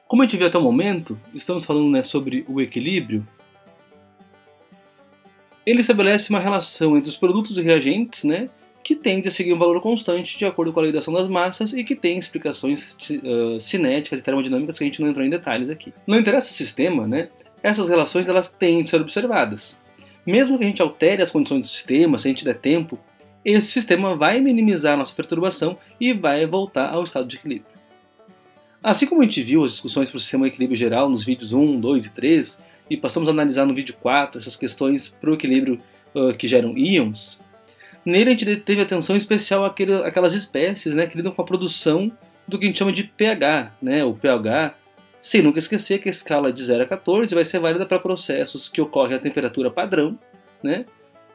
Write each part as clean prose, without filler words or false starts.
Como a gente viu até o momento, estamos falando, né, sobre o equilíbrio. Ele estabelece uma relação entre os produtos e reagentes, né, que tende a seguir um valor constante de acordo com a lei da ação das massas e que tem explicações cinéticas e termodinâmicas que a gente não entrou em detalhes aqui. Não interessa o sistema, né, essas relações elas têm de ser observadas. Mesmo que a gente altere as condições do sistema, se a gente der tempo, esse sistema vai minimizar a nossa perturbação e vai voltar ao estado de equilíbrio. Assim como a gente viu as discussões para o sistema de equilíbrio geral nos vídeos 1, 2 e 3, e passamos a analisar no vídeo 4 essas questões para o equilíbrio que geram íons, nele a gente teve atenção especial àquelas espécies, né, que lidam com a produção do que a gente chama de pH, né, o pH, sem nunca esquecer que a escala de 0 a 14 vai ser válida para processos que ocorrem a temperatura padrão, né,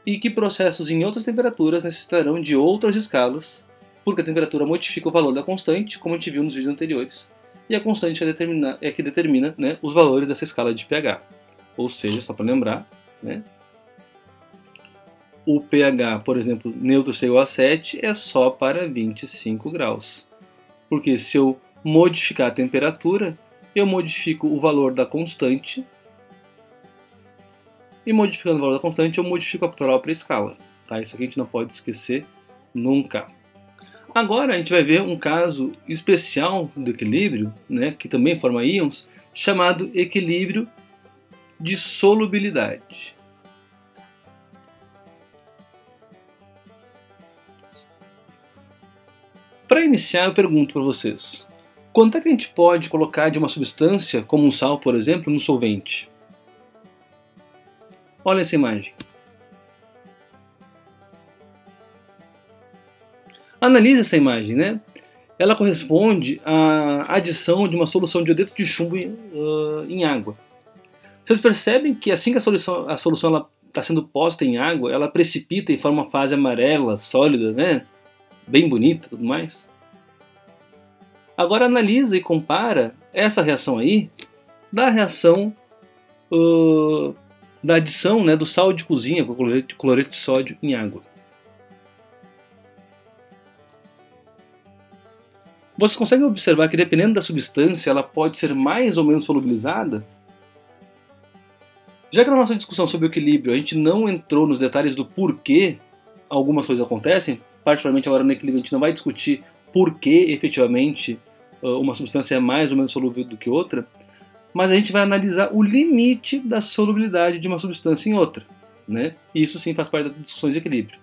e que processos em outras temperaturas necessitarão de outras escalas, porque a temperatura modifica o valor da constante, como a gente viu nos vídeos anteriores, e a constante é que determina, né, os valores dessa escala de pH. Ou seja, só para lembrar, né, o pH, por exemplo, neutro ser igual a 7 é só para 25 graus. Porque se eu modificar a temperatura, eu modifico o valor da constante, e modificando o valor da constante, eu modifico a própria escala. Tá? Isso aqui a gente não pode esquecer nunca. Agora a gente vai ver um caso especial do equilíbrio, né, que também forma íons, chamado equilíbrio de solubilidade. Para iniciar, eu pergunto para vocês, quanto é que a gente pode colocar de uma substância, como um sal, por exemplo, no solvente? Olha essa imagem. Analise essa imagem, né? Ela corresponde à adição de uma solução de iodeto de chumbo em água. Vocês percebem que assim que a solução está sendo posta em água, ela precipita e forma uma fase amarela, sólida, né? Bem bonita e tudo mais. Agora analisa e compara essa reação aí da reação da adição, né, do sal de cozinha com cloreto de sódio em água. Vocês conseguem observar que dependendo da substância ela pode ser mais ou menos solubilizada? Já que na nossa discussão sobre o equilíbrio a gente não entrou nos detalhes do porquê algumas coisas acontecem, particularmente agora no equilíbrio a gente não vai discutir por que efetivamente uma substância é mais ou menos solúvel do que outra, mas a gente vai analisar o limite da solubilidade de uma substância em outra, né? E isso sim faz parte das discussões de equilíbrio.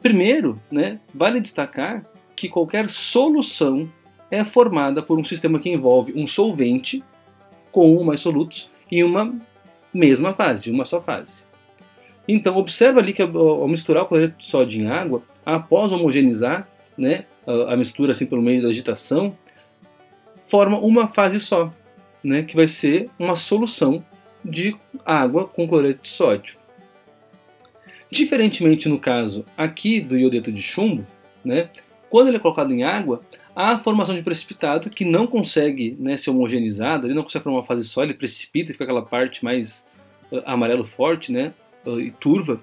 Primeiro, né, vale destacar que qualquer solução é formada por um sistema que envolve um solvente com um ou mais solutos em uma mesma fase, uma só fase. Então, observa ali que ao misturar o cloreto de sódio em água, após homogeneizar, né, a mistura assim pelo meio da agitação, forma uma fase só, né, que vai ser uma solução de água com cloreto de sódio. Diferentemente no caso aqui do iodeto de chumbo, né, quando ele é colocado em água, há a formação de precipitado que não consegue, né, ser homogeneizado, ele não consegue formar uma fase só, ele precipita e fica aquela parte mais amarelo forte, né, e turva.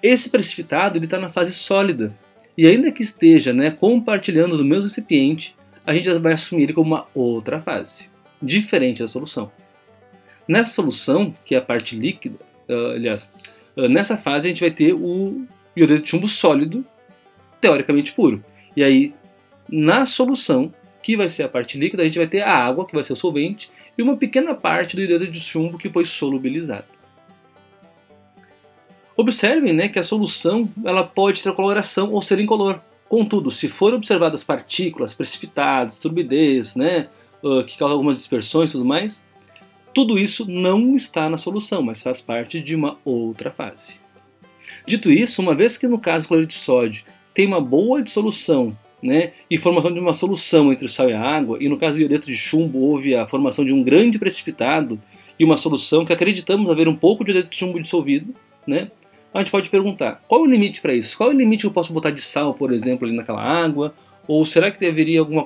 Esse precipitado está na fase sólida, e ainda que esteja, né, compartilhando do mesmo recipiente, a gente vai assumir ele como uma outra fase, diferente da solução. Nessa solução, que é a parte líquida, nessa fase a gente vai ter o iodeto de chumbo sólido, teoricamente puro. E aí, na solução, que vai ser a parte líquida, a gente vai ter a água, que vai ser o solvente, e uma pequena parte do iodeto de chumbo que foi solubilizado. Observem, né, que a solução ela pode ter coloração ou ser incolor. Contudo, se forem observadas partículas, precipitados, turbidez, né, que causam algumas dispersões e tudo mais, tudo isso não está na solução, mas faz parte de uma outra fase. Dito isso, uma vez que no caso do cloreto de sódio tem uma boa dissolução, né, e formação de uma solução entre o sal e a água, e no caso do iodeto de chumbo houve a formação de um grande precipitado e uma solução que acreditamos haver um pouco de iodeto de chumbo dissolvido, né, a gente pode perguntar, qual é o limite para isso? Qual é o limite que eu posso botar de sal, por exemplo, ali naquela água? Ou será que haveria alguma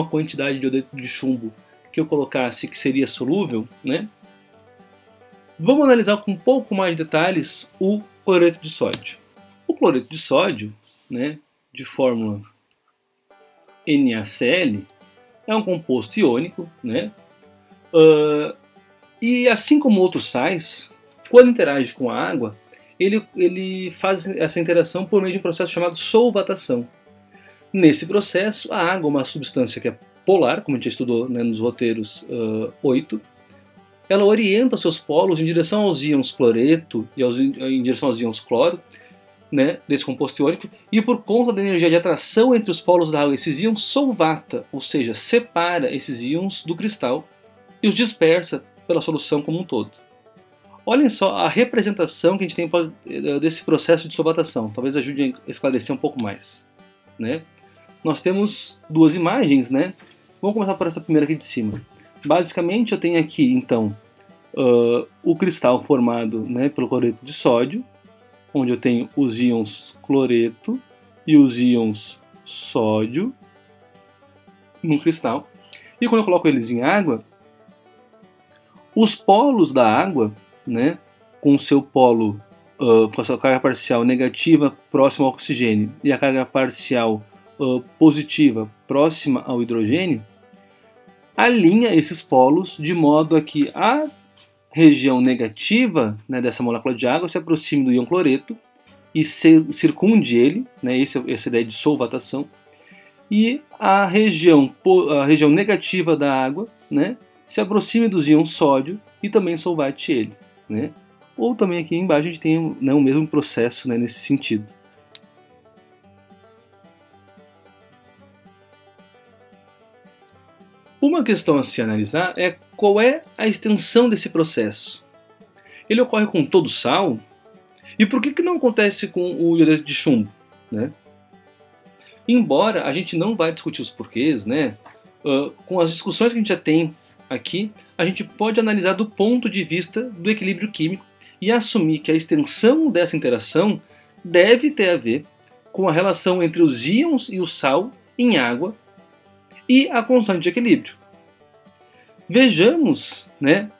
quantidade de iodeto de chumbo que eu colocasse que seria solúvel, né? Vamos analisar com um pouco mais de detalhes o cloreto de sódio. O cloreto de sódio, né, de fórmula NaCl, é um composto iônico, né? E assim como outros sais, quando interage com a água, ele faz essa interação por meio de um processo chamado solvatação. Nesse processo, a água é uma substância que é polar, como a gente estudou, né, nos roteiros 8, ela orienta seus polos em direção aos íons cloreto e em direção aos íons cloro, né, desse composto iônico, e por conta da energia de atração entre os polos da água, esses íons solvata, ou seja, separa esses íons do cristal e os dispersa pela solução como um todo. Olhem só a representação que a gente tem desse processo de solvatação, talvez ajude a esclarecer um pouco mais, né? Nós temos duas imagens, né? Vamos começar por essa primeira aqui de cima. Basicamente eu tenho aqui, então, o cristal formado, né, pelo cloreto de sódio, onde eu tenho os íons cloreto e os íons sódio no cristal. E quando eu coloco eles em água, os polos da água, né, com o seu polo, com a sua carga parcial negativa próxima ao oxigênio e a carga parcial positiva próxima ao hidrogênio, alinha esses polos de modo a que a região negativa, né, dessa molécula de água se aproxime do íon cloreto e circunde ele, né, essa ideia de solvatação, e a região negativa da água, né, se aproxime dos íons sódio e também solvate ele, né? Ou também aqui embaixo a gente tem, né, o mesmo processo, né, nesse sentido. Uma questão a se analisar é qual é a extensão desse processo. Ele ocorre com todo sal? E por que não acontece com o iodeto de chumbo, né? Embora a gente não vai discutir os porquês, né, com as discussões que a gente já tem aqui, a gente pode analisar do ponto de vista do equilíbrio químico e assumir que a extensão dessa interação deve ter a ver com a relação entre os íons e o sal em água e a constante de equilíbrio. Vejamos, né,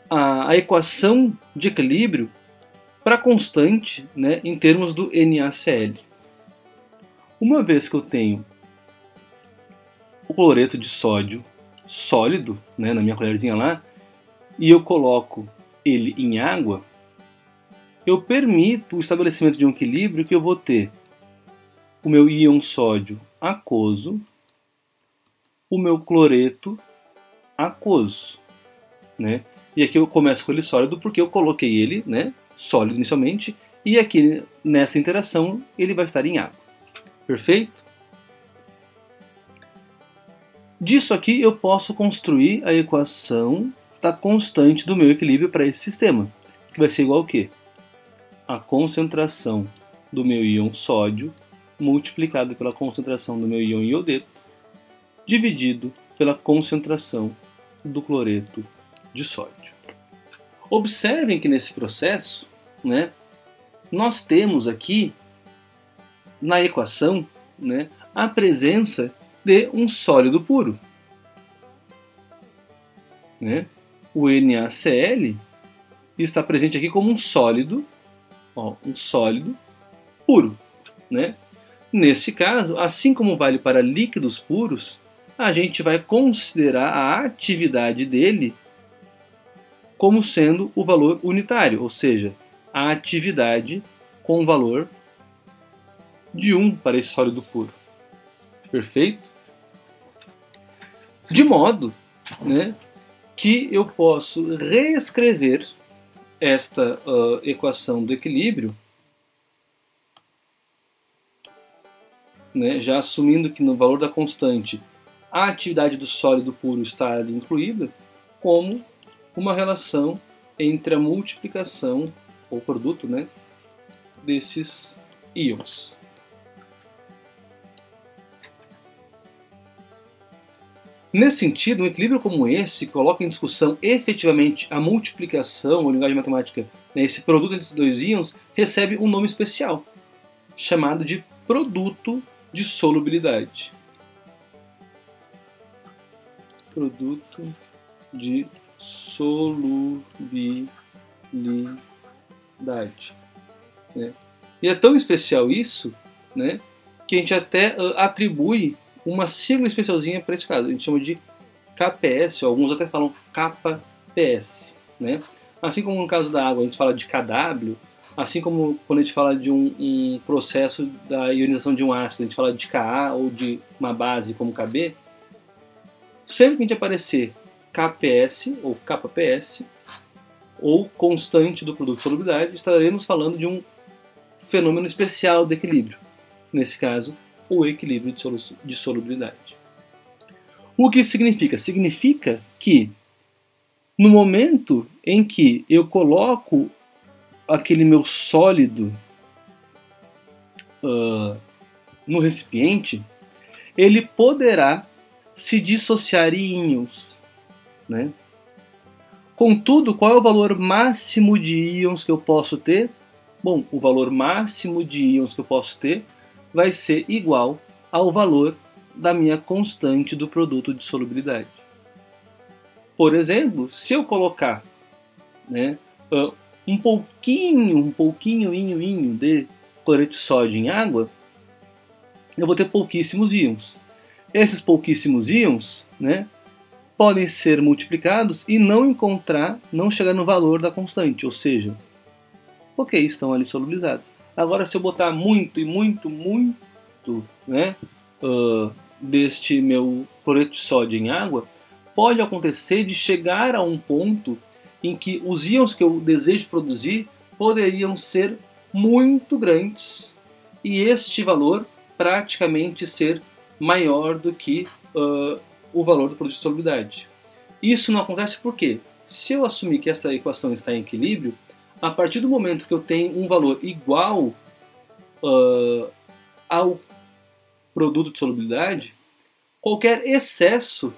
a equação de equilíbrio para a constante, né, em termos do NaCl. Uma vez que eu tenho o cloreto de sódio sólido, né, na minha colherzinha lá, e eu coloco ele em água, eu permito o estabelecimento de um equilíbrio que eu vou ter o meu íon sódio aquoso, o meu cloreto aquoso, né? E aqui eu começo com ele sólido porque eu coloquei ele, né, sólido inicialmente, e aqui nessa interação ele vai estar em água. Perfeito? Disso aqui eu posso construir a equação da constante do meu equilíbrio para esse sistema, que vai ser igual ao quê? A concentração do meu íon sódio multiplicado pela concentração do meu íon iodeto, dividido pela concentração do cloreto de sódio. Observem que nesse processo, né, nós temos aqui na equação, né, a presença de um sólido puro, né? O NaCl está presente aqui como um sólido, um sólido puro, né? Nesse caso, assim como vale para líquidos puros, a gente vai considerar a atividade dele como sendo o valor unitário, ou seja, a atividade com valor de 1 para esse sólido puro. Perfeito? De modo, né, que eu posso reescrever esta equação do equilíbrio, né, já assumindo que no valor da constante a atividade do sólido puro está ali incluída, como uma relação entre a multiplicação, ou produto, né, desses íons. Nesse sentido, um equilíbrio como esse coloca em discussão efetivamente a multiplicação, ou linguagem matemática, né, esse produto entre os dois íons, recebe um nome especial, chamado de produto de solubilidade. Produto de solubilidade. Né? E é tão especial isso, né, que a gente até atribui uma sigla especialzinha para esse caso. A gente chama de KPS, ou alguns até falam KPS, né? Assim como no caso da água a gente fala de KW, assim como quando a gente fala de um processo da ionização de um ácido, a gente fala de Ka ou de uma base como Kb, sempre que a gente aparecer KPS ou KPS, ou constante do produto de solubilidade, estaremos falando de um fenômeno especial de equilíbrio. Nesse caso, o equilíbrio de solubilidade. O que isso significa? Significa que no momento em que eu coloco aquele meu sólido no recipiente, ele poderá se dissociar em íons, né? Contudo, qual é o valor máximo de íons que eu posso ter? Bom, o valor máximo de íons que eu posso ter vai ser igual ao valor da minha constante do produto de solubilidade. Por exemplo, se eu colocar, né, um pouquinho de cloreto de sódio em água, eu vou ter pouquíssimos íons. Esses pouquíssimos íons, né, podem ser multiplicados e não chegar no valor da constante, ou seja, ok, estão ali solubilizados. Agora, se eu botar muito, né, deste meu cloreto de sódio em água, pode acontecer de chegar a um ponto em que os íons que eu desejo produzir poderiam ser muito grandes e este valor praticamente ser maior do que o valor do produto de solubilidade. Isso não acontece porque, se eu assumir que essa equação está em equilíbrio, a partir do momento que eu tenho um valor igual ao produto de solubilidade, qualquer excesso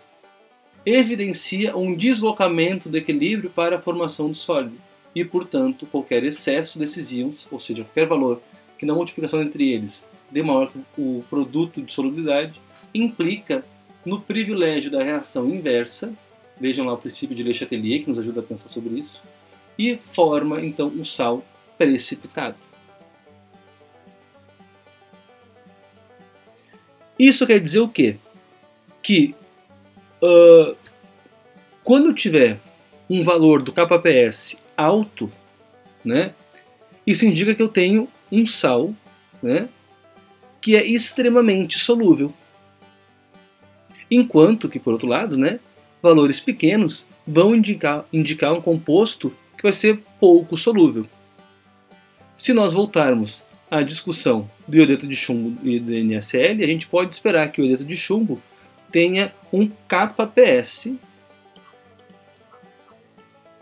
evidencia um deslocamento do equilíbrio para a formação do sólido. E, portanto, qualquer excesso desses íons, ou seja, qualquer valor que na multiplicação entre eles dê maior que o produto de solubilidade, implica no privilégio da reação inversa. Vejam lá o princípio de Le Chatelier, que nos ajuda a pensar sobre isso, e forma, então, um sal precipitado. Isso quer dizer o quê? Que quando eu tiver um valor do kPs alto, né, isso indica que eu tenho um sal, né, que é extremamente solúvel. Enquanto que, por outro lado, né, valores pequenos vão indicar um composto que vai ser pouco solúvel. Se nós voltarmos à discussão do iodeto de chumbo e do NaCl, a gente pode esperar que o iodeto de chumbo tenha um kPs,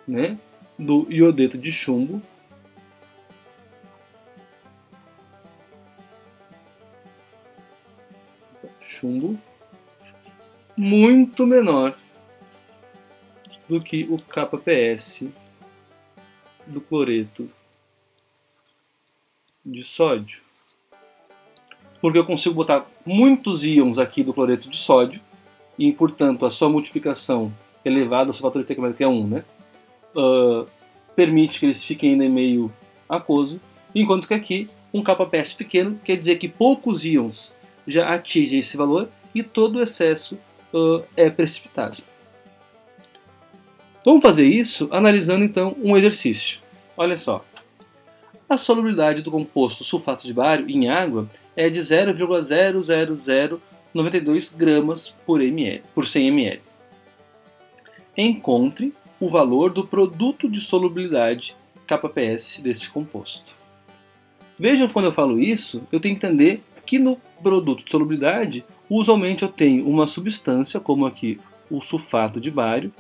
né, do iodeto de chumbo muito menor do que o kPs do cloreto de sódio. Porque eu consigo botar muitos íons aqui do cloreto de sódio e, portanto, a sua multiplicação elevada ao seu fator estequiométrico é 1, né? Permite que eles fiquem ainda em meio aquoso, enquanto que aqui um kPs pequeno quer dizer que poucos íons já atingem esse valor e todo o excesso é precipitado. Vamos fazer isso analisando então um exercício. Olha só. A solubilidade do composto sulfato de bário em água é de 0,00092 gramas por 100 ml. Encontre o valor do produto de solubilidade kPs desse composto. Vejam, quando eu falo isso, eu tenho que entender que no produto de solubilidade, usualmente eu tenho uma substância, como aqui o sulfato de bário,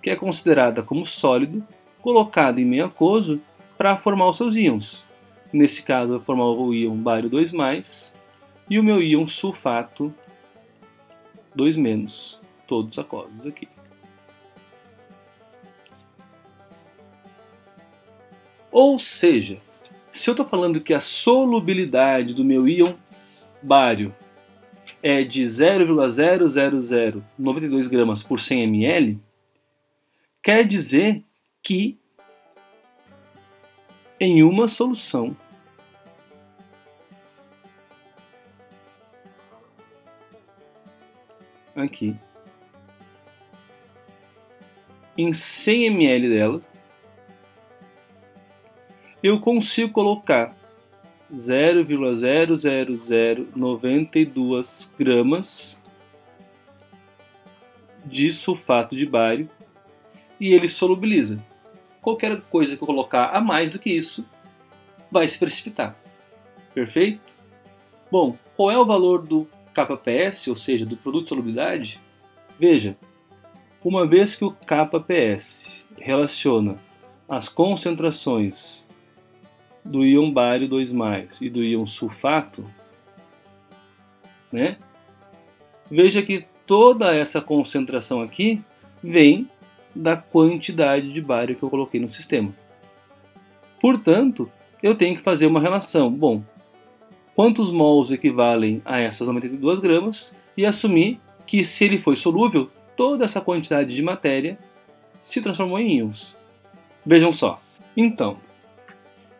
que é considerada como sólido, colocada em meio aquoso para formar os seus íons. Nesse caso, eu vou formar o íon bário 2+, e o meu íon sulfato 2-, todos aquosos aqui. Ou seja, se eu estou falando que a solubilidade do meu íon bário é de 0,00092 gramas por 100 ml, quer dizer que em uma solução aqui em 100 ml dela, eu consigo colocar 0,00092 gramas de sulfato de bário e ele solubiliza. Qualquer coisa que eu colocar a mais do que isso vai se precipitar. Perfeito? Bom, qual é o valor do kPs, ou seja, do produto de solubilidade? Veja, uma vez que o kPs relaciona as concentrações do íon bário 2+, e do íon sulfato, né? Veja que toda essa concentração aqui vem da quantidade de bário que eu coloquei no sistema. Portanto, eu tenho que fazer uma relação. Bom, quantos mols equivalem a essas 92 gramas e assumir que se ele foi solúvel, toda essa quantidade de matéria se transformou em íons. Vejam só. Então,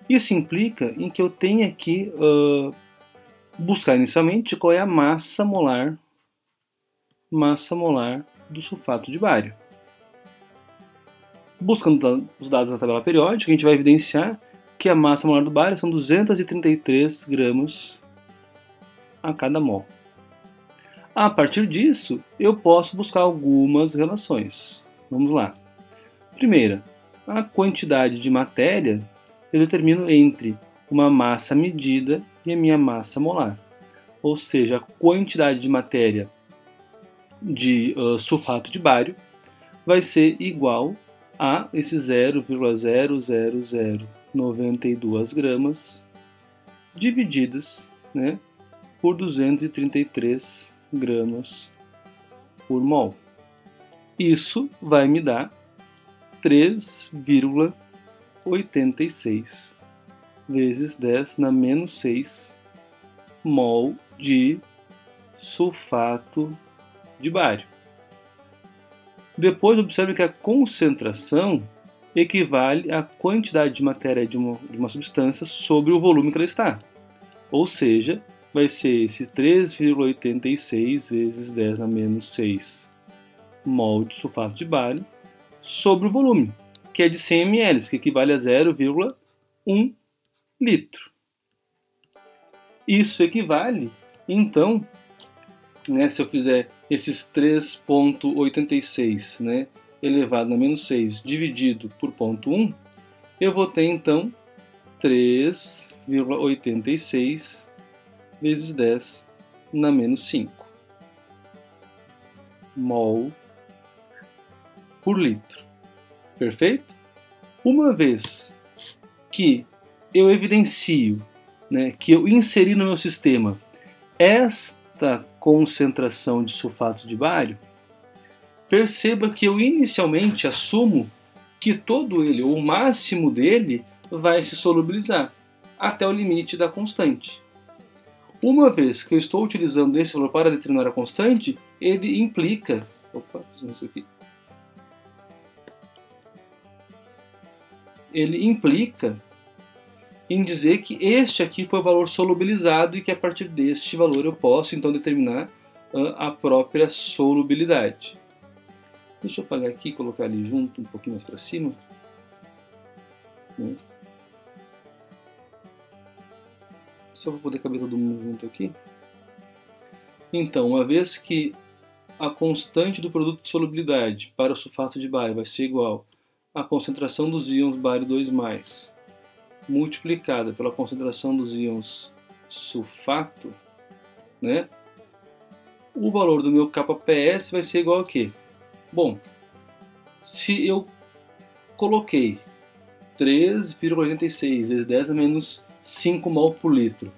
isso implica em que eu tenha que buscar inicialmente qual é a massa molar do sulfato de bário. Buscando os dados da tabela periódica, a gente vai evidenciar que a massa molar do bário são 233 gramas a cada mol. A partir disso, eu posso buscar algumas relações. Vamos lá. Primeira, a quantidade de matéria eu determino entre uma massa medida e a minha massa molar. Ou seja, a quantidade de matéria de sulfato de bário vai ser igual a esse 0,00092 gramas divididas, né, por 233 gramas por mol. Isso vai me dar 3,86 vezes 10 na menos 6 mol de sulfato de bário. Depois observe que a concentração equivale à quantidade de matéria de uma substância sobre o volume que ela está. Ou seja, vai ser esse 3,86 vezes 10 na menos 6 mol de sulfato de bário sobre o volume, que é de 100 ml, que equivale a 0,1 litro. Isso equivale, então, né, se eu fizer esses 3,86, né, elevado a menos 6 dividido por 0,1, eu vou ter então 3,86 vezes 10 na menos 5 mol por litro. Perfeito? Uma vez que eu evidencio, né, que eu inseri no meu sistema esta concentração de sulfato de bário, perceba que eu inicialmente assumo que todo ele, ou o máximo dele, vai se solubilizar até o limite da constante. Uma vez que eu estou utilizando esse valor para determinar a constante, ele implica... Ele implica em dizer que este aqui foi o valor solubilizado e que a partir deste valor eu posso então determinar a própria solubilidade. Deixa eu apagar aqui e colocar ali junto, um pouquinho mais para cima. Só para poder caber todo mundo junto aqui. Então, uma vez que a constante do produto de solubilidade para o sulfato de bário vai ser igual à concentração dos íons bário 2+, multiplicada pela concentração dos íons sulfato, né? O valor do meu kPs vai ser igual a quê? Bom, se eu coloquei 3,86 vezes 10 a menos 5 mol por litro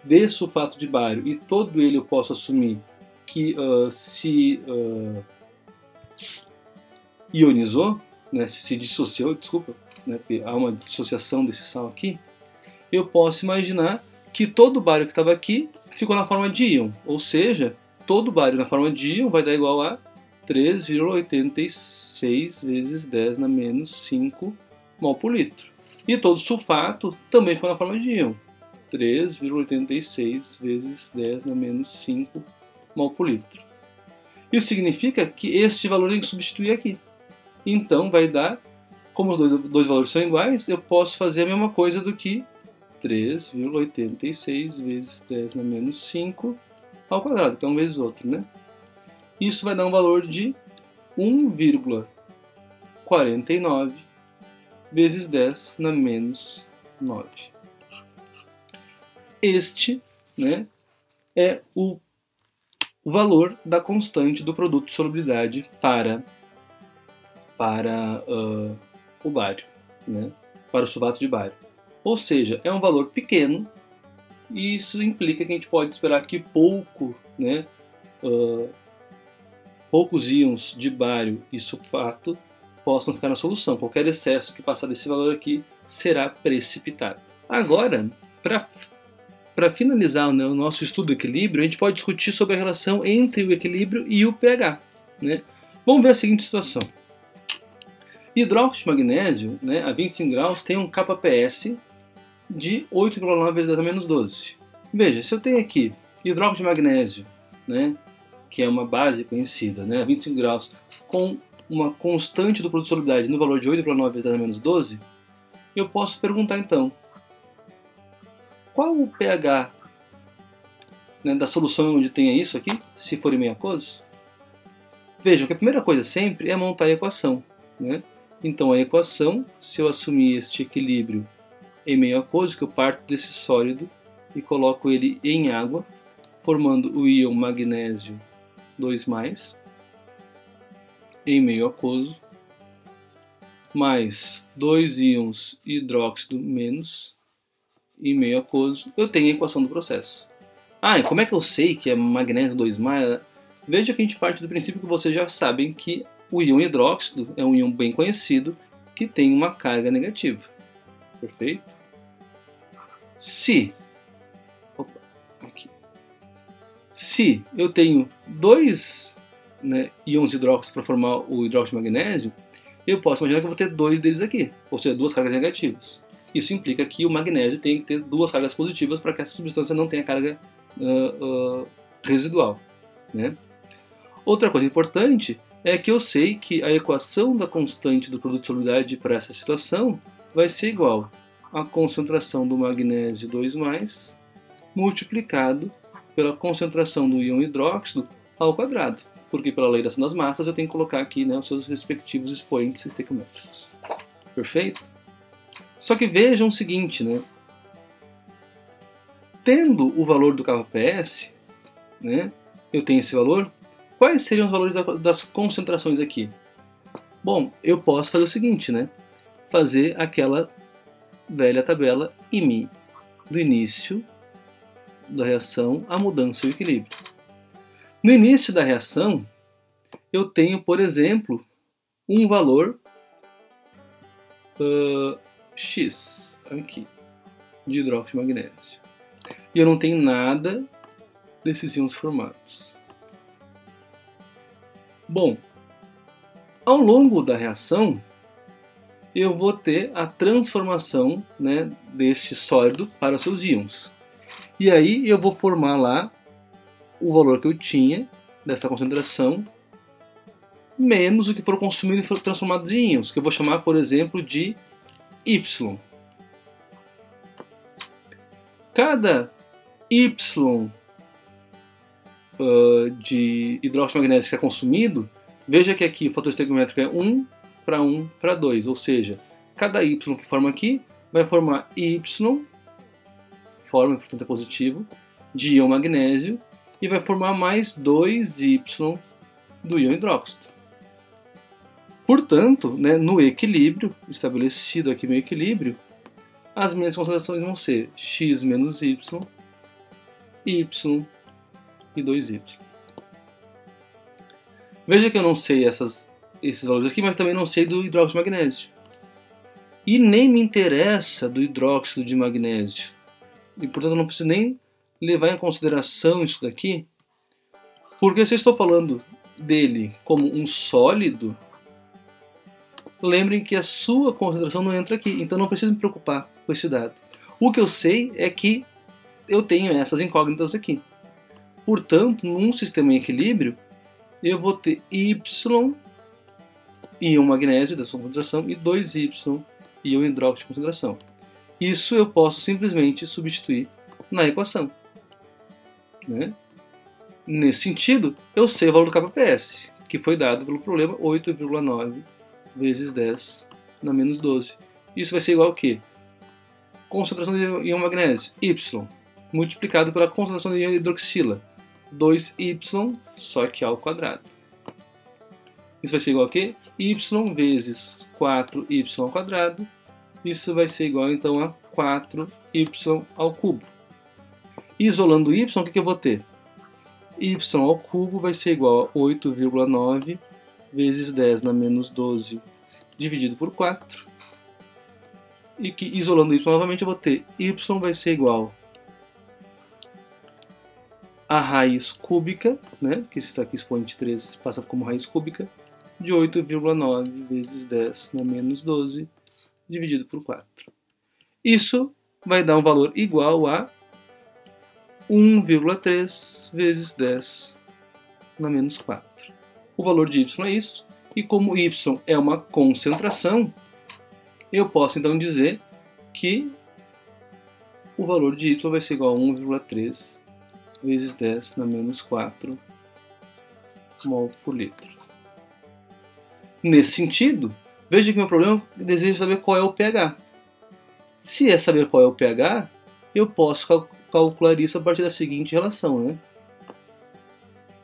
de sulfato de bário, e todo ele eu posso assumir que se ionizou, né, se dissociou, desculpa, né, porque há uma dissociação desse sal aqui, eu posso imaginar que todo o bário que estava aqui ficou na forma de íon, ou seja, todo o bário na forma de íon vai dar igual a 3,86 vezes 10 na menos 5 mol por litro. E todo sulfato também foi na forma de íon, 3,86 vezes 10 na menos 5 mol por litro. Isso significa que este valor tem que substituir aqui. Então vai dar, como os dois valores são iguais, eu posso fazer a mesma coisa do que 3,86 vezes 10 na menos 5 ao quadrado, que é um vezes outro, né? Isso vai dar um valor de 1,49 vezes 10 na menos 9. Este, né, é o valor da constante do produto de solubilidade para o bário, né, para o sulfato de bário. Ou seja, é um valor pequeno e isso implica que a gente pode esperar que poucos íons de bário e sulfato possam ficar na solução. Qualquer excesso que passar desse valor aqui será precipitado. Agora, para finalizar, né, o nosso estudo do equilíbrio, a gente pode discutir sobre a relação entre o equilíbrio e o pH. Né? Vamos ver a seguinte situação. Hidróxido de magnésio, né, a 25 graus, tem um kPa de 8,9 vezes 10 a menos 12. Veja, se eu tenho aqui hidróxido de magnésio, né, que é uma base conhecida, né, a 25 graus, com uma constante do produto de solubilidade no valor de 8,9 vezes 10 a menos 12, eu posso perguntar então, qual o pH, né, da solução onde tenha isso aqui, se for em meio aquoso? Vejam que a primeira coisa sempre é montar a equação. Né? Então a equação, se eu assumir este equilíbrio em meio aquoso, que eu parto desse sólido e coloco ele em água, formando o íon magnésio 2+, em meio aquoso, mais 2 íons hidróxido menos, em meio aquoso, eu tenho a equação do processo. E como é que eu sei que é magnésio 2+? Veja que a gente parte do princípio que vocês já sabem que o íon hidróxido é um íon bem conhecido que tem uma carga negativa. Perfeito? Se eu tenho dois, né, íons hidróxidos para formar o hidróxido de magnésio, eu posso imaginar que eu vou ter dois deles aqui, ou seja, duas cargas negativas. Isso implica que o magnésio tem que ter duas cargas positivas para que essa substância não tenha carga residual. Né? Outra coisa importante é que eu sei que a equação da constante do produto de solubilidade para essa situação vai ser igual à concentração do magnésio 2+, multiplicado pela concentração do íon hidróxido ao quadrado. Porque pela lei da ação das massas eu tenho que colocar aqui, né, os seus respectivos expoentes estequiométricos. Perfeito? Só que vejam o seguinte, né? Tendo o valor do kPa, né, eu tenho esse valor, quais seriam os valores das concentrações aqui? Bom, eu posso fazer o seguinte, né? Fazer aquela velha tabela IMI, do início da reação à mudança do equilíbrio. No início da reação, eu tenho, por exemplo, um valor X aqui, de hidróxido de magnésio. E eu não tenho nada desses íons formados. Bom, ao longo da reação, eu vou ter a transformação, né, deste sólido para os seus íons. E aí eu vou formar lá o valor que eu tinha dessa concentração, menos o que for consumido e for transformado em íons, que eu vou chamar, por exemplo, de Y. Cada Y de hidróxido de magnésio que é consumido, veja que aqui o fator estequiométrico é 1 para 1 para 2, ou seja, cada Y que forma aqui vai formar Y, forma, portanto é positivo, de íon magnésio, e vai formar mais 2Y do íon hidróxido. Portanto, né, no equilíbrio, estabelecido aqui no equilíbrio, as minhas concentrações vão ser X menos Y, Y e 2Y. Veja que eu não sei esses valores aqui, mas também não sei do hidróxido de magnésio. E nem me interessa do hidróxido de magnésio. E, portanto, eu não preciso nem levar em consideração isso daqui, porque se eu estou falando dele como um sólido, lembrem que a sua concentração não entra aqui, então não preciso me preocupar com esse dado. O que eu sei é que eu tenho essas incógnitas aqui. Portanto, num sistema em equilíbrio, eu vou ter Y íon magnésio da sua concentração e 2Y íon hidróxido de concentração. Isso eu posso simplesmente substituir na equação, né? Nesse sentido, eu sei o valor do kPs, que foi dado pelo problema 8,9 vezes 10 na menos 12. Isso vai ser igual a quê? Concentração de íon magnésio, Y, multiplicado pela concentração de íon hidroxila, 2Y, só que ao quadrado. Isso vai ser igual a quê? Y vezes 4Y ao quadrado. Isso vai ser igual, então, a 4Y ao cubo. Isolando Y, o que eu vou ter? Y ao cubo vai ser igual a 8,9 vezes 10 na menos 12 dividido por 4. E que, isolando Y novamente, eu vou ter Y vai ser igual a raiz cúbica, né? Que está aqui expoente 3 passa como raiz cúbica, de 8,9 vezes 10 na menos 12 dividido por 4. Isso vai dar um valor igual a 1,3 vezes 10 na menos 4. O valor de Y é isso, e como Y é uma concentração, eu posso então dizer que o valor de Y vai ser igual a 1,3 vezes 10 na menos 4 mol por litro. Nesse sentido, veja que meu problema é desejo saber qual é o pH. Se é saber qual é o pH, eu posso calcular isso a partir da seguinte relação, né?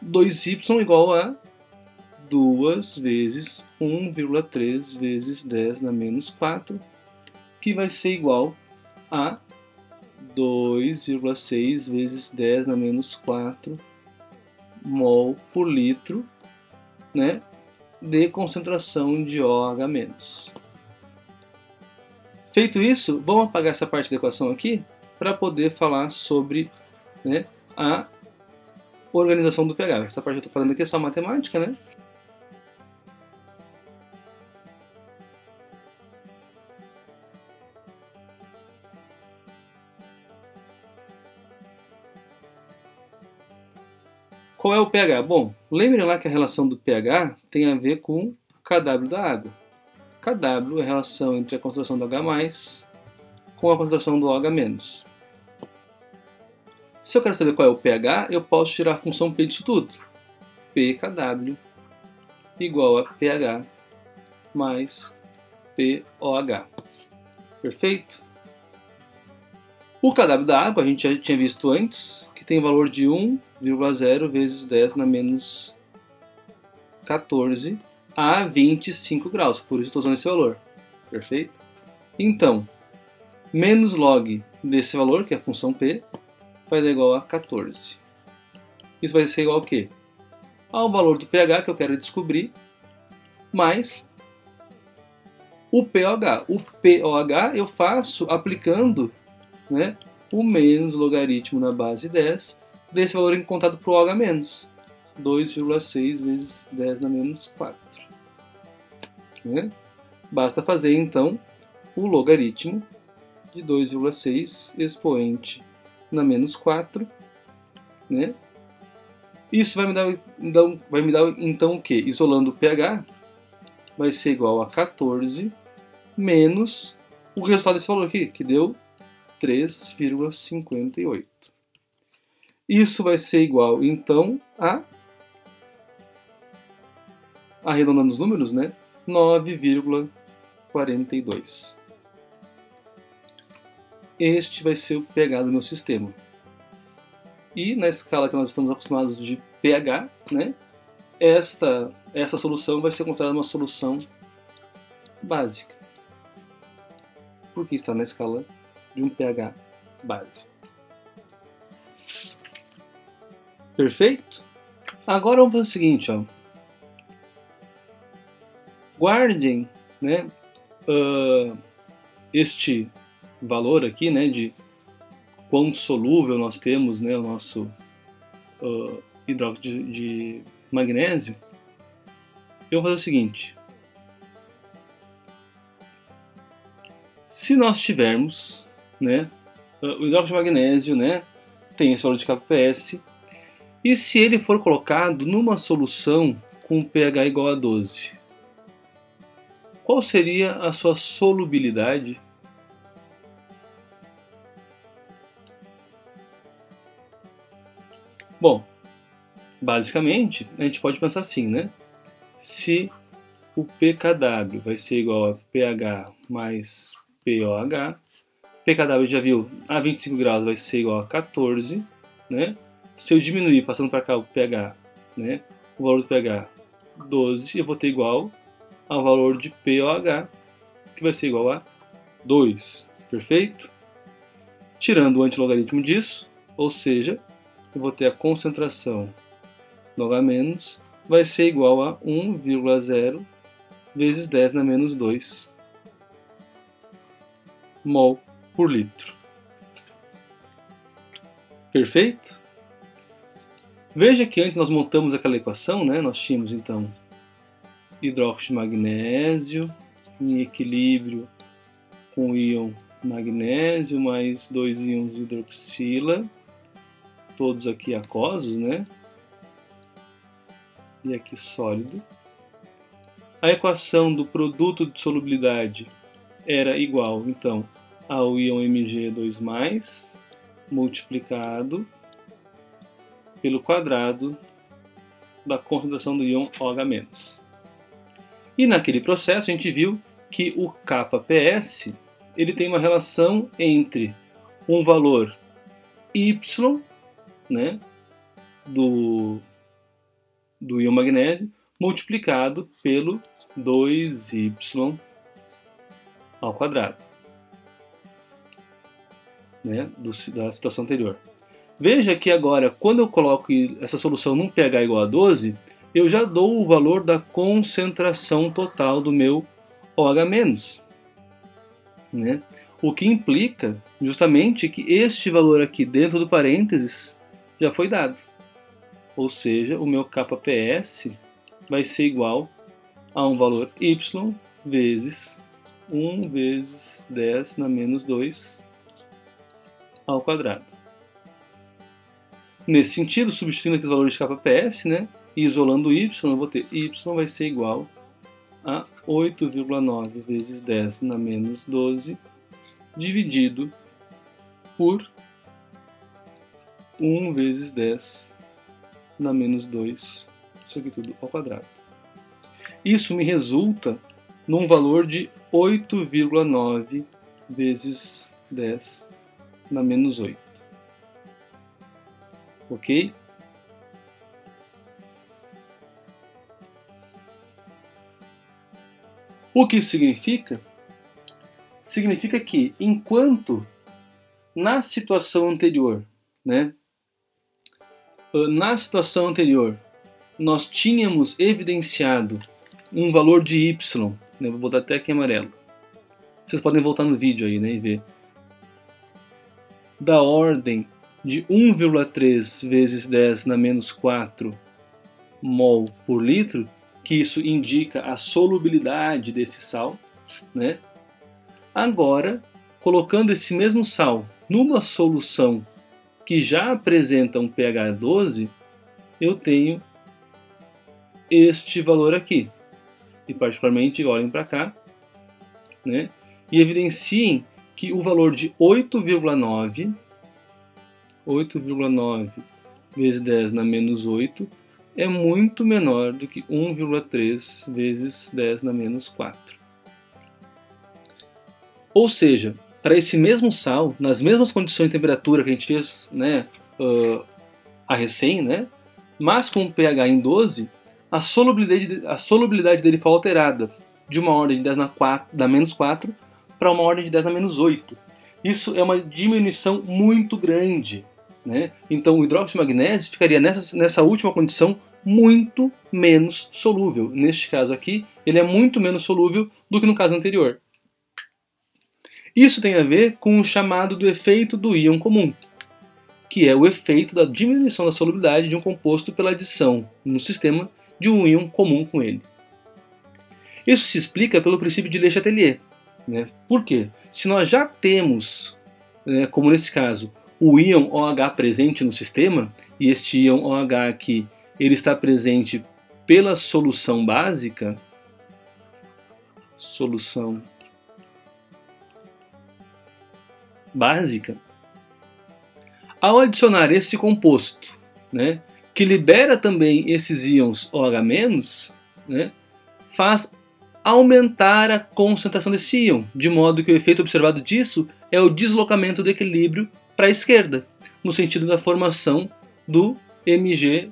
2y igual a 2 vezes 1,3 vezes 10 na menos 4, que vai ser igual a 2,6 vezes 10 na menos 4 mol por litro, né, de concentração de OH-. Feito isso, vamos apagar essa parte da equação aqui para poder falar sobre, né, a organização do pH. Essa parte que eu estou fazendo aqui é só matemática, né? Qual é o pH? Bom, lembrem lá que a relação do pH tem a ver com kW da água. kW é a relação entre a concentração do H+, com a concentração do OH-. Se eu quero saber qual é o pH, eu posso tirar a função P disso tudo. pKw igual a pH mais pOH. Perfeito? O kW da água a gente já tinha visto antes, que tem valor de 1,0 vezes 10 na menos 14 a 25 graus. Por isso estou usando esse valor. Perfeito? Então, menos log desse valor, que é a função P, vai dar igual a 14. Isso vai ser igual a quê? Ao valor do pH que eu quero descobrir, mais o pOH. O pOH eu faço aplicando, né, o menos logaritmo na base 10 desse valor encontrado para o OH-. 2,6 vezes 10 na menos 4. Né? Basta fazer então o logaritmo de 2,6 expoente na menos 4, né? Isso vai me dar então o que? Isolando o pH, vai ser igual a 14 menos o resultado desse valor aqui, que deu 3,58. Isso vai ser igual então a, arredondando os números, né? 9,42. Este vai ser o pH do meu sistema. E na escala que nós estamos acostumados de pH, né, essa solução vai ser considerada uma solução básica, porque está na escala de um pH básico. Perfeito? Agora vamos fazer o seguinte, ó. Guardem, né, este valor aqui, né, de quão solúvel nós temos, né, o nosso hidróxido de magnésio. Eu vou fazer o seguinte: se nós tivermos, né, o hidróxido de magnésio, né, tem esse valor de kPs, E se ele for colocado numa solução com pH igual a 12? Qual seria a sua solubilidade? Bom, basicamente, a gente pode pensar assim, né? Se o pKw vai ser igual a pH mais pOH, pKw já viu, a 25 graus vai ser igual a 14, né? Se eu diminuir, passando para cá o pH, né? O valor do pH 12, eu vou ter igual ao valor de pOH, que vai ser igual a 2, perfeito? Tirando o antilogaritmo disso, ou seja, eu vou ter a concentração do H- vai ser igual a 1,0 vezes 10 na menos 2 mol por litro. Perfeito? Veja que antes nós montamos aquela equação, né? Nós tínhamos então hidróxido de magnésio em equilíbrio com o íon magnésio mais 2 íons de hidroxila, todos aqui aquosos, né? E aqui sólido. A equação do produto de solubilidade era igual, então, ao íon Mg2+, multiplicado pelo quadrado da concentração do íon OH-. E naquele processo a gente viu que o kps ele tem uma relação entre um valor Y, né, do íon magnésio multiplicado pelo 2y ao quadrado, né, da situação anterior. Veja que agora, quando eu coloco essa solução num pH igual a 12, eu já dou o valor da concentração total do meu OH-, né? O que implica justamente que este valor aqui dentro do parênteses já foi dado. Ou seja, o meu kps vai ser igual a um valor y vezes 1 vezes 10 na menos 2 ao quadrado. Nesse sentido, substituindo aqui os valores de kps, né, e isolando o y, eu vou ter y vai ser igual a 8,9 vezes 10 na menos 12 dividido por 1 vezes 10 na menos 2, isso aqui tudo ao quadrado. Isso me resulta num valor de 8,9 vezes 10 na menos 8. Ok? O que isso significa? Significa que, enquanto na situação anterior, né, nós tínhamos evidenciado um valor de y, né, vou botar até aqui em amarelo. Vocês podem voltar no vídeo aí, né, e ver. Da ordem de 1,3 vezes 10 na menos 4 mol por litro, que isso indica a solubilidade desse sal, né? Agora, colocando esse mesmo sal numa solução que já apresenta um pH 12, eu tenho este valor aqui. E particularmente, olhem para cá, né? E evidenciem que o valor de 8,9 vezes 10 na menos 8 é muito menor do que 1,3 vezes 10 na menos 4. Ou seja, para esse mesmo sal, nas mesmas condições de temperatura que a gente fez, né, a recém, né, mas com pH em 12, a solubilidade dele foi alterada de uma ordem de 10 na menos 4 para uma ordem de 10 na menos 8. Isso é uma diminuição muito grande, né? Então o hidróxido de magnésio ficaria nessa última condição muito menos solúvel. Neste caso aqui, ele é muito menos solúvel do que no caso anterior. Isso tem a ver com o chamado do efeito do íon comum, que é o efeito da diminuição da solubilidade de um composto pela adição no sistema de um íon comum com ele. Isso se explica pelo princípio de Le Chatelier, né? Por quê? Se nós já temos, né, como nesse caso, o íon OH presente no sistema, e este íon OH aqui ele está presente pela solução básica, ao adicionar esse composto, né, que libera também esses íons OH-, né, faz aumentar a concentração desse íon, de modo que o efeito observado disso é o deslocamento do equilíbrio para a esquerda, no sentido da formação do Mg,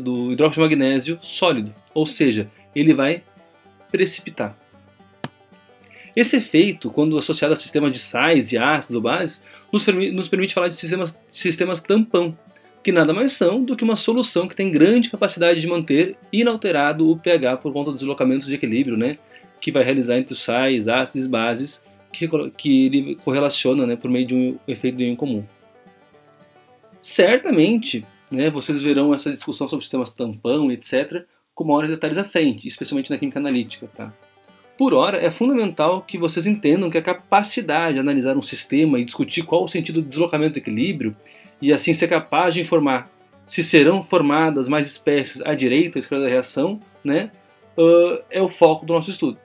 do hidróxido de magnésio sólido, ou seja, ele vai precipitar. Esse efeito, quando associado a sistemas de sais e ácidos ou bases, nos permite falar de sistemas tampão, que nada mais são do que uma solução que tem grande capacidade de manter inalterado o pH por conta dos deslocamentos de equilíbrio, né, que vai realizar entre os sais, ácidos e bases, que ele correlaciona, né, por meio de um efeito de íon comum. Certamente, né, vocês verão essa discussão sobre sistemas tampão, etc., com maiores detalhes à frente, especialmente na química analítica. Tá? Por ora, é fundamental que vocês entendam que a capacidade de analisar um sistema e discutir qual o sentido do deslocamento do equilíbrio, e assim ser capaz de informar se serão formadas mais espécies à direita ou à esquerda da reação, né, é o foco do nosso estudo.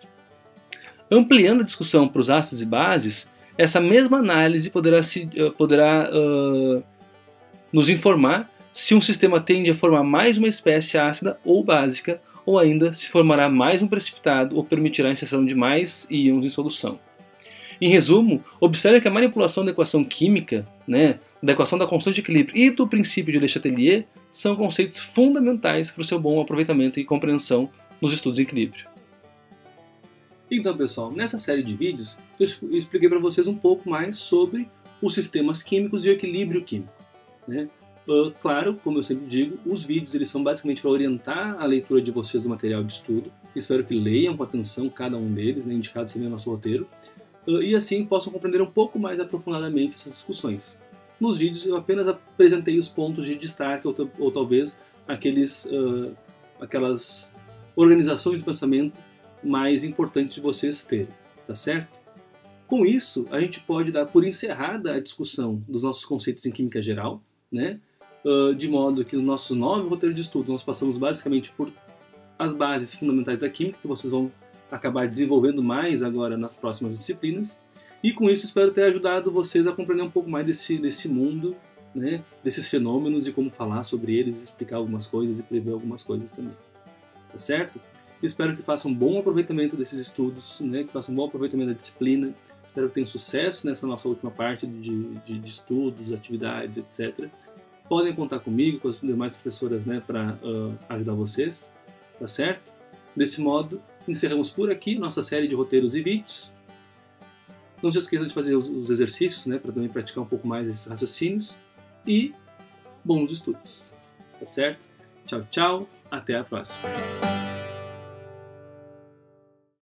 Ampliando a discussão para os ácidos e bases, essa mesma análise poderá nos informar se um sistema tende a formar mais uma espécie ácida ou básica, ou ainda se formará mais um precipitado ou permitirá a inserção de mais íons em solução. Em resumo, observe que a manipulação da equação química, né, da equação da constante de equilíbrio e do princípio de Le Chatelier são conceitos fundamentais para o seu bom aproveitamento e compreensão nos estudos de equilíbrio. Então, pessoal, nessa série de vídeos eu expliquei para vocês um pouco mais sobre os sistemas químicos e o equilíbrio químico, né? Claro, como eu sempre digo, os vídeos eles são basicamente para orientar a leitura de vocês do material de estudo. Espero que leiam com atenção cada um deles, né, indicados também no nosso roteiro, e assim possam compreender um pouco mais aprofundadamente essas discussões. Nos vídeos eu apenas apresentei os pontos de destaque ou talvez aquelas organizações de pensamento mais importantes de vocês terem, tá certo? Com isso, a gente pode dar por encerrada a discussão dos nossos conceitos em química geral, né? De modo que no nosso novo roteiro de estudo nós passamos basicamente por as bases fundamentais da química, que vocês vão acabar desenvolvendo mais agora nas próximas disciplinas, e com isso espero ter ajudado vocês a compreender um pouco mais desse mundo, né, desses fenômenos e como falar sobre eles, explicar algumas coisas e prever algumas coisas também, tá certo? Espero que façam um bom aproveitamento desses estudos, né, que façam um bom aproveitamento da disciplina, espero que tenham sucesso nessa nossa última parte de estudos, atividades, etc. Podem contar comigo, com as demais professoras, né, para ajudar vocês, tá certo? Desse modo, encerramos por aqui nossa série de roteiros e vídeos. Não se esqueçam de fazer os exercícios, né, para também praticar um pouco mais esses raciocínios. E bons estudos, tá certo? Tchau, tchau, até a próxima.